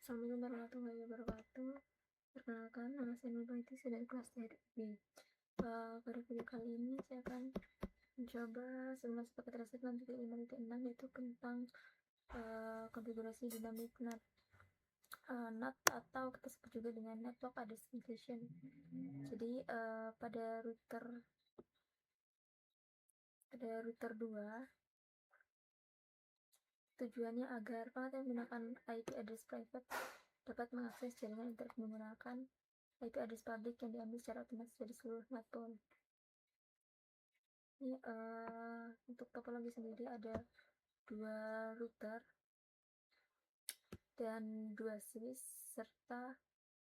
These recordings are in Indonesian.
Assalamualaikum warahmatullahi wabarakatuh. Perkenalkan, nama saya Nurbaiti dari kelas THB. Pada video kali ini saya akan mencoba simulasi paket resep 6.5.6 yaitu tentang konfigurasi dynamic NAT, NAT atau kita sebut juga dengan network address translation. Jadi pada router 2 tujuannya agar pengguna yang menggunakan IP address private dapat mengakses jaringan internet menggunakan IP address publik yang diambil secara otomatis dari seluruh NAT pool. Ini untuk topologi sendiri ada 2 router dan 2 switch serta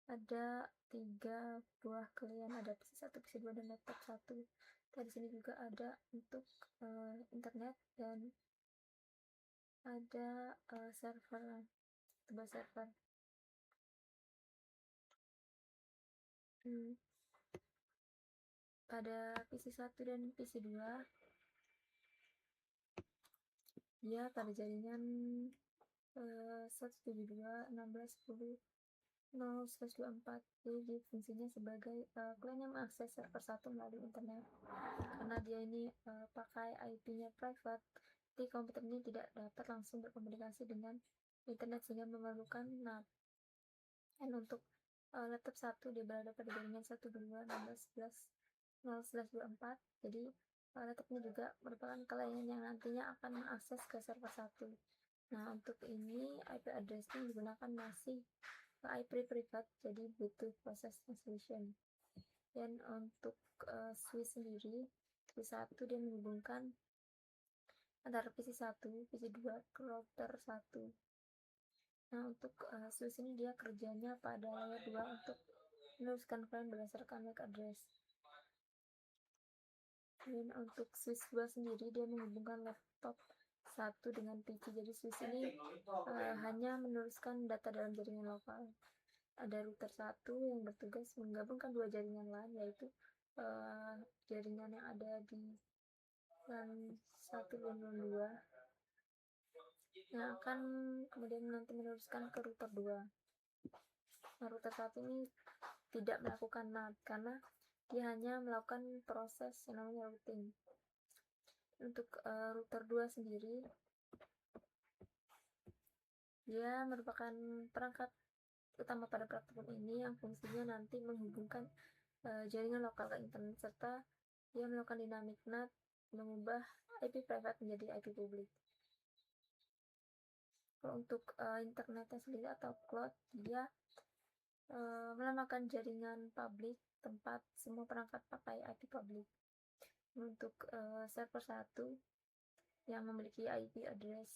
ada 3 buah klien, ada PC1, PC2 dan laptop 1. Dan di sini juga ada untuk internet dan ada server, sebuah server. Pada PC1 dan PC2 dia pada jaringan 172.16.10.0/24. Jadi fungsinya sebagai klien yang mengakses server 1 melalui internet. Karena dia ini pakai IP-nya private, jadi komputer ini tidak dapat langsung berkomunikasi dengan internet sehingga memerlukan NAT. Dan untuk laptop 1 dia berada pada jaringan 172.16.10/24. Jadi laptop ini juga merupakan klien yang nantinya akan mengakses ke server 1. Nah, untuk ini IP address-nya digunakan masih IP privat, jadi butuh proses translation. Dan untuk switch sendiri, PC1 dia menghubungkan antara PC1, PC2 ke router 1. Nah, untuk switch ini dia kerjanya pada layer 2 untuk meneruskan klien berdasarkan MAC address. Dan untuk switch 2 sendiri dia menghubungkan laptop 1 dengan PC. Jadi switch ini hanya meneruskan data dalam jaringan lokal. Ada router 1 yang bertugas menggabungkan 2 jaringan LAN, yaitu jaringan yang ada di LAN 1 dan LAN 2 yang akan kemudian nanti meneruskan ke router 2. Nah, router 1 ini tidak melakukan NAT karena dia hanya melakukan proses yang namanya routing. Untuk router 2 sendiri dia merupakan perangkat utama pada platform ini yang fungsinya nanti menghubungkan jaringan lokal ke internet serta dia melakukan dynamic NAT, mengubah IP private menjadi IP publik. Kalau untuk internetnya sendiri atau cloud, dia menamakan jaringan publik tempat semua perangkat pakai IP publik. Untuk server 1 yang memiliki IP address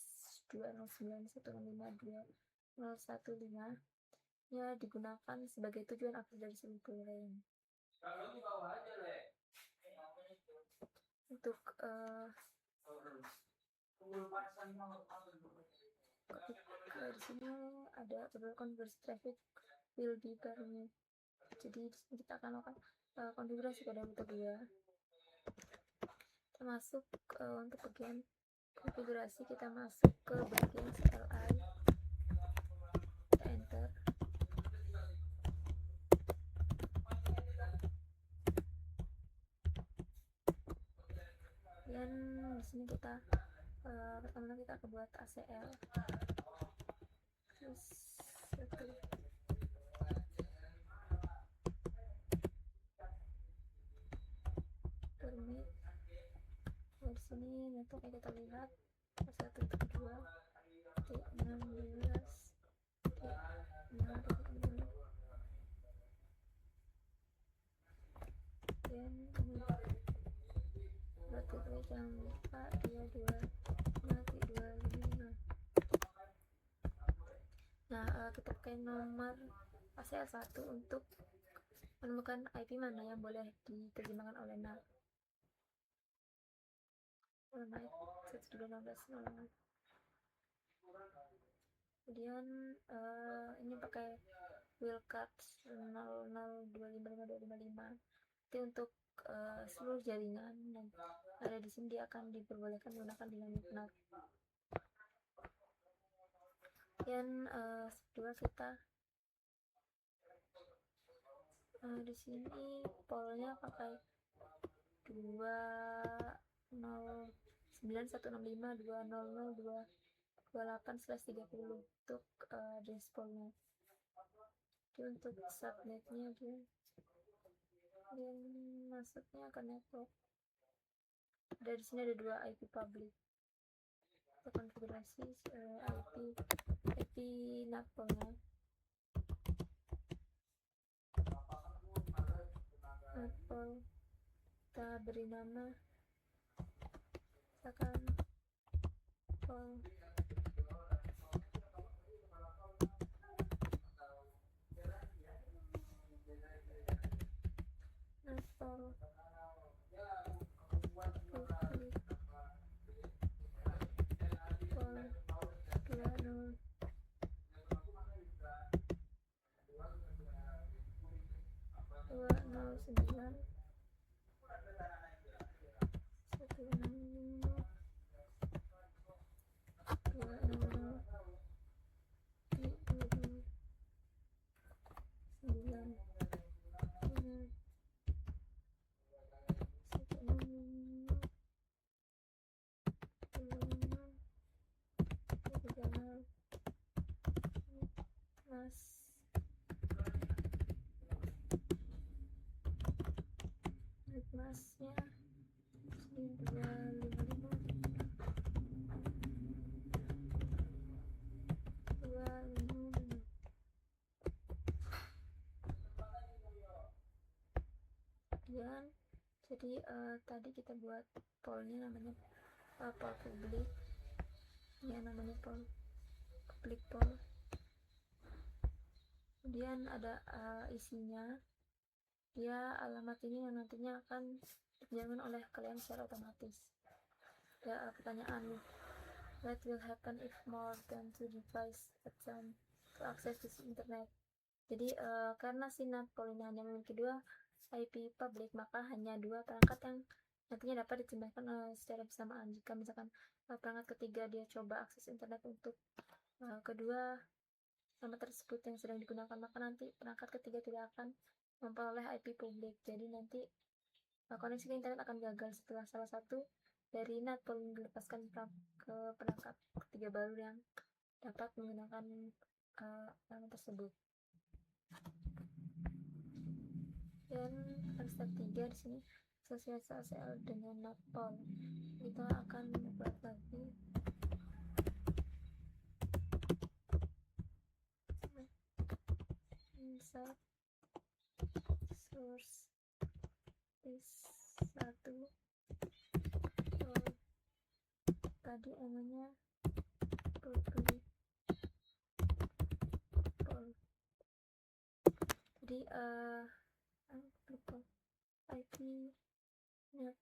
209.165.2.015 ya digunakan sebagai tujuan akses dari seluruh klien. Untuk di sini ada beberapa konversi traffic will be permit. Jadi di sini kita akan melakukan konfigurasi pada router 2. Kita masuk untuk bagian konfigurasi, kita masuk ke bagian CLI, kita enter. Dan di sini kita pertama kita akan buat ACL, terus permit. Di sini networknya kita lihat 1.2 T16 dan baterai jam 4.22.255. Nah, kita pakai nomor ACL 1 untuk menemukan IP mana yang boleh diterjemahkan oleh NAT. Naik 116.0. Kemudian ini pakai wildcards 00255255. Jadi untuk seluruh jaringan yang ada di sini dia akan diperbolehkan menggunakan dynamic NAT. Kemudian kedua kita di sini polnya pakai 209.165.200.228/30 untuk address polnya. Jadi untuk subnetnya dia masuknya ke network. Dari sini ada 2 IP public. Kita konfigurasi IP NAT polnya. Netpol kita beri nama misalkan pol netpol public pol 20 209 masnya 255. Kemudian jadi tadi kita buat polnya namanya pol publik ya, namanya pol publik pol. Kemudian ada isinya, dia alamat ini yang nantinya akan dijamin oleh kalian secara otomatis. Ada pertanyaan, what will happen if more than 2 devices attempt to access this internet? Jadi karena si NAT-pol ini hanya memiliki 2 IP public, maka hanya 2 perangkat yang nantinya dapat ditambahkan secara bersamaan. Jika misalkan perangkat ketiga dia coba akses internet untuk kedua alamat tersebut yang sedang digunakan, maka nanti perangkat ketiga tidak akan memperoleh IP publik. Jadi nanti koneksi ke internet akan gagal setelah salah satu dari NAT-pol dilepaskan ke perangkat ketiga baru yang dapat menggunakan alamat tersebut. Dan step 3 di sini asosiasi ACL dengan NAT-pol. Kita akan buat lagi insert source is 1 tadi namanya public pol. Jadi IP net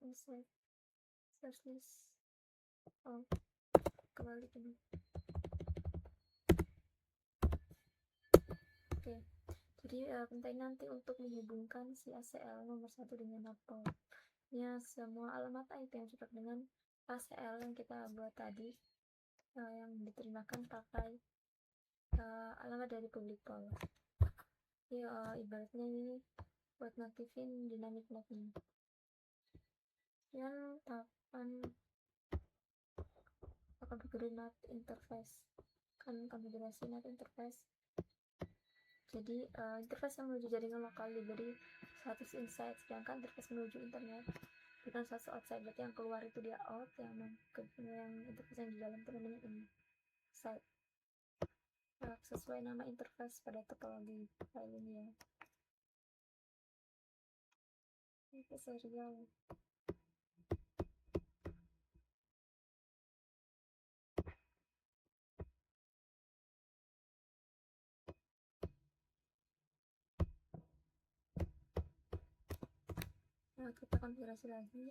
insert source list kembali ini. Oke, jadi penting nanti untuk menghubungkan si ACL nomor 1 dengan NAT-pol. Ya, semua alamat IP yang cocok dengan ACL yang kita buat tadi yang diterimakan pakai alamat dari public pol. Ya, ibaratnya ini buat ngaktifin dynamic net-nya. Yang tahapan konfigurasi NAT interface, kan konfigurasi NAT interface. Jadi interface yang menuju jaringan lokal diberi status inside, sedangkan interface menuju internet bukan status outside. Berarti yang keluar itu dia out, yang interface yang di dalam itu namanya inside. Sesuai nama interface pada topologi file ini ya. Ini serial. Nah, kita konfigurasi lagi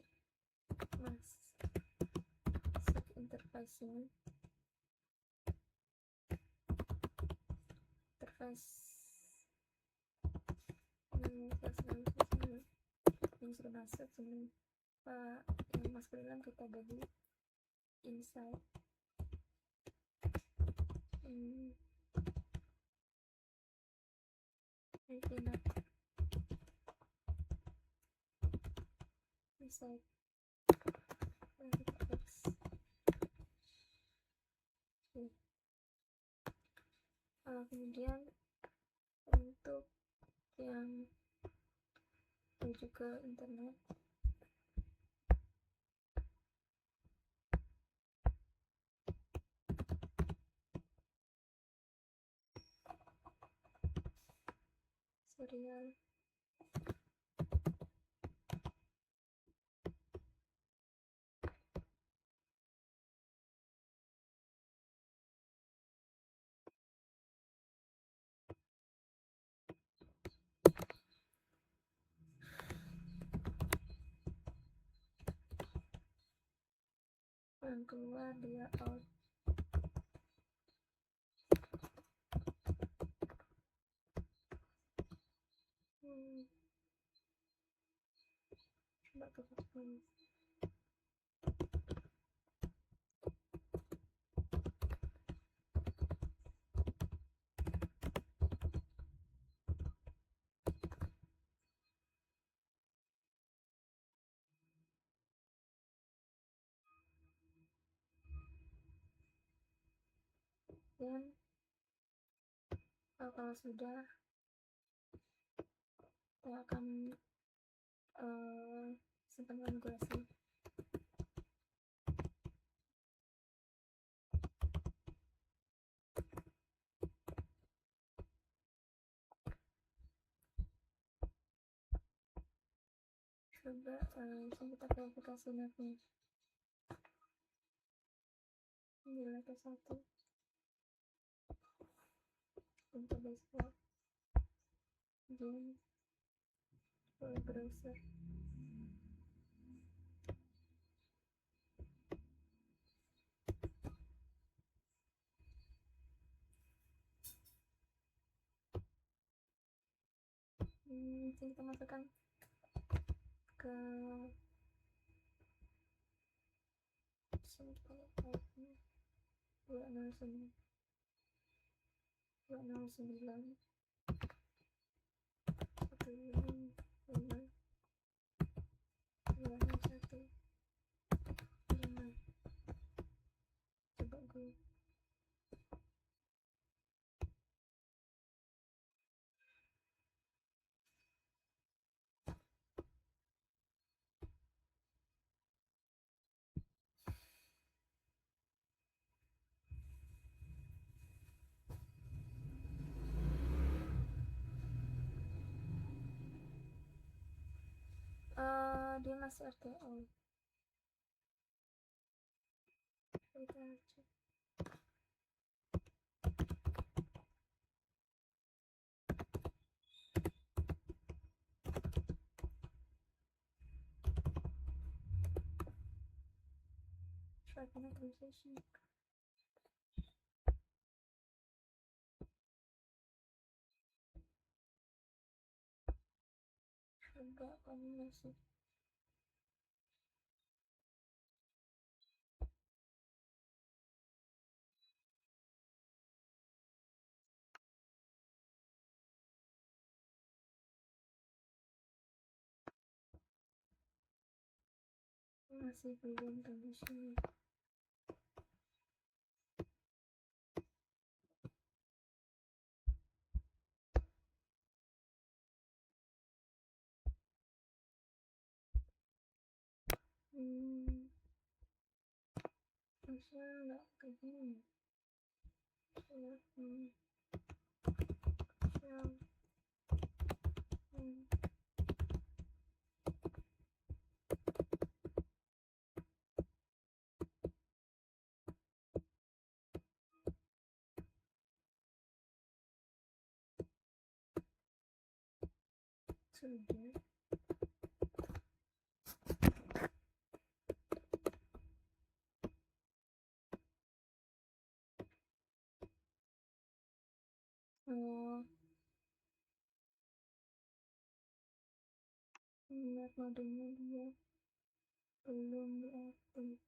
set interface ini. Interface ini sudah masuk ini. Yang masuk ke dalam kita bagi inside retina reset X. Kemudian untuk yang menuju ke internet, serial yang keluar dia out. Coba tutup. Dan kalau sudah, kita akan simpan konfigurasi. Coba kita verifikasi netnya. Ini level 1 untuk desktop, game, web browser. Kita masukkan ke sampel type-nya 209 209 coba gue dia masih RTL. Kita cek. Try penetration. Coba kombinasi. Masih belum kondisi. Masa nggak kayak gini. Sudah. Lihat modenya dia belum diaktif.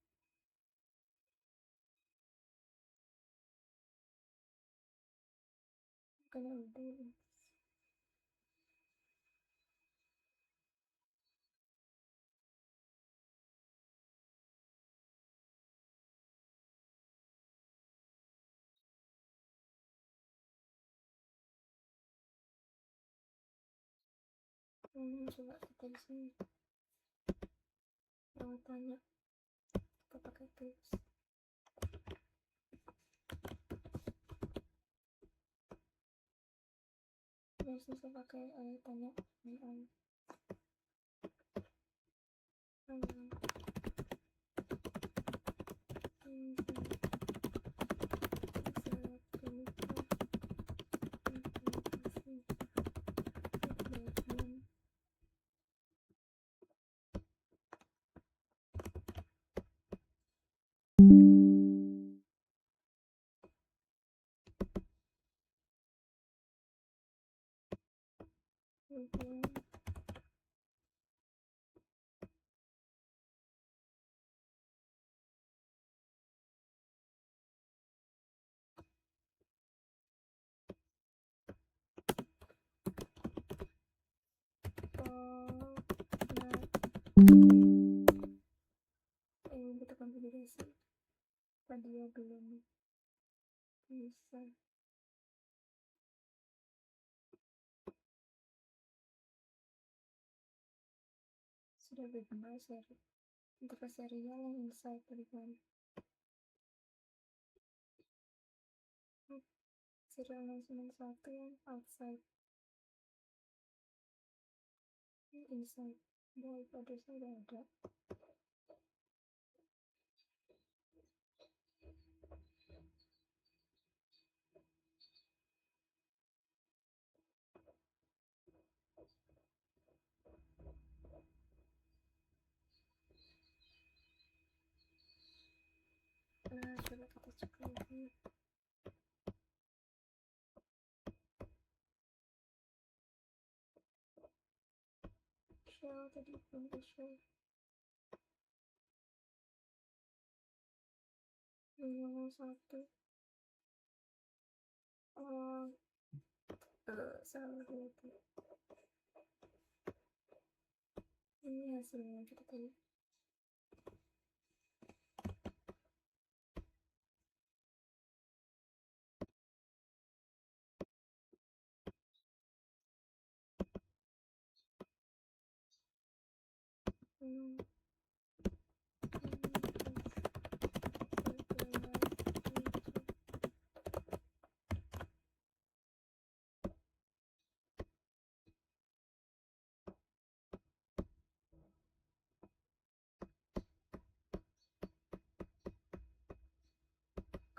kena udah. Coba kita di sini tanya kita pakai tools. Terus bisa pakai tanya AI. Untuk konfigurasi radio belum bisa. Sudah berguna seri untuk serial yang inside berikan serial announcement 1 yang outside inside dari pada sudah ada. Coba kita cek lagi. Shell tadi belum ke shell. Yang satu salah berarti. Ini hasilnya kita tadi.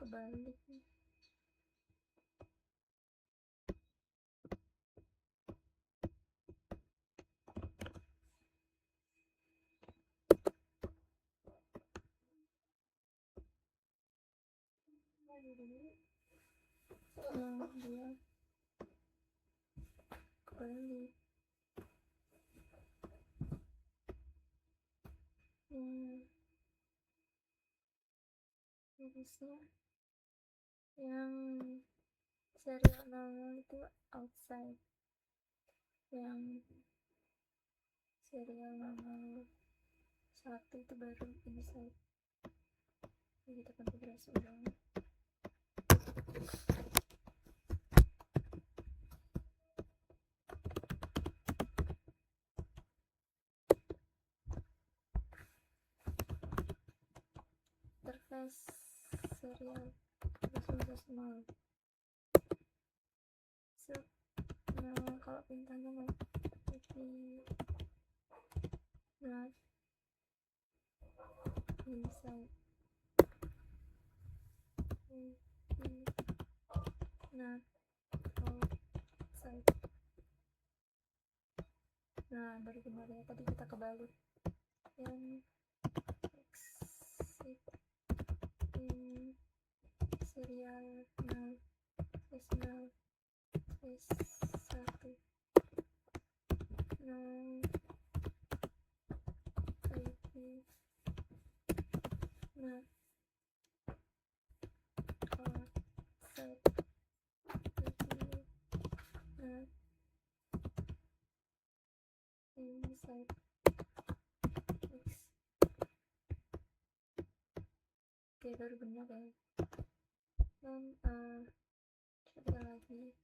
Kebalik nih. Dia kebalik. Harusnya yang serial normal itu outside, yang serial normal 1 itu baru inside. Jadi kita konfigurasi ulang. Interface serial terus 0. Nah, kalau pintanya mau not inside, not outside. Nah, baru kemarin tadi kita kebalik yang exit in serial null is null is 1 null IP not outside IP Nah, ini site X. Oke, baru benar ya. Dan coba lagi.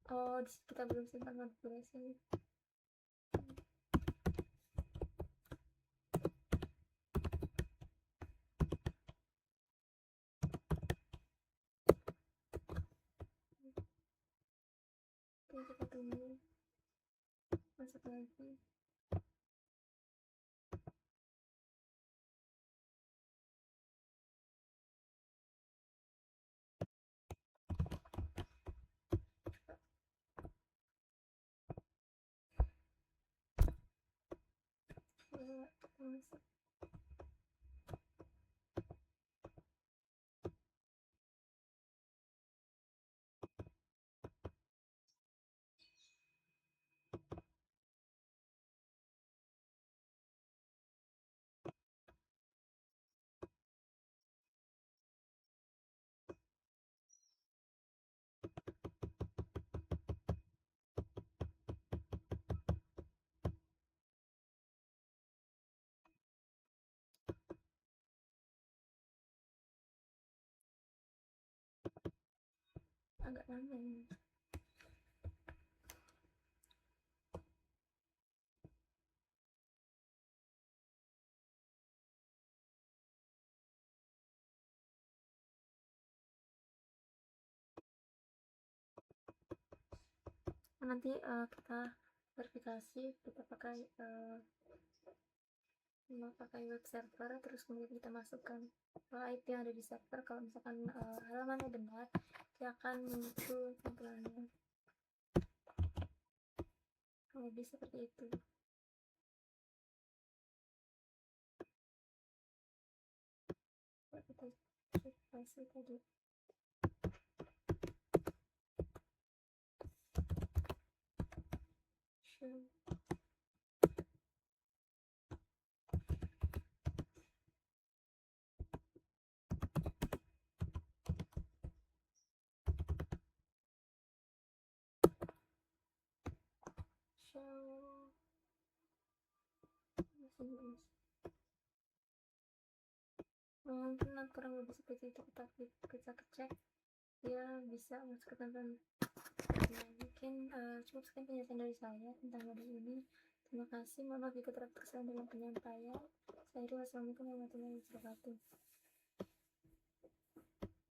Oh, kita belum simpan konfigurasi. Oke, kita tunggu. Masuk lagi. Masuk. Agak lama ini. Nanti kita verifikasi, kita pakai web server, terus kemudian kita masukkan IP yang ada di server. Kalau misalkan halamannya benar, dia akan muncul tampilannya. Lebih seperti itu. Kita cek hasil tadi. Show. Mungkin kurang lebih seperti itu. Kita cek dia bisa masuk ke tampilan. Mungkin cukup sekian penjelasan dari saya tentang modul ini. Terima kasih, mohon maaf jika terlalu kesalahan dalam penyampaian. Saya Wassalamualaikum warahmatullahi wabarakatuh.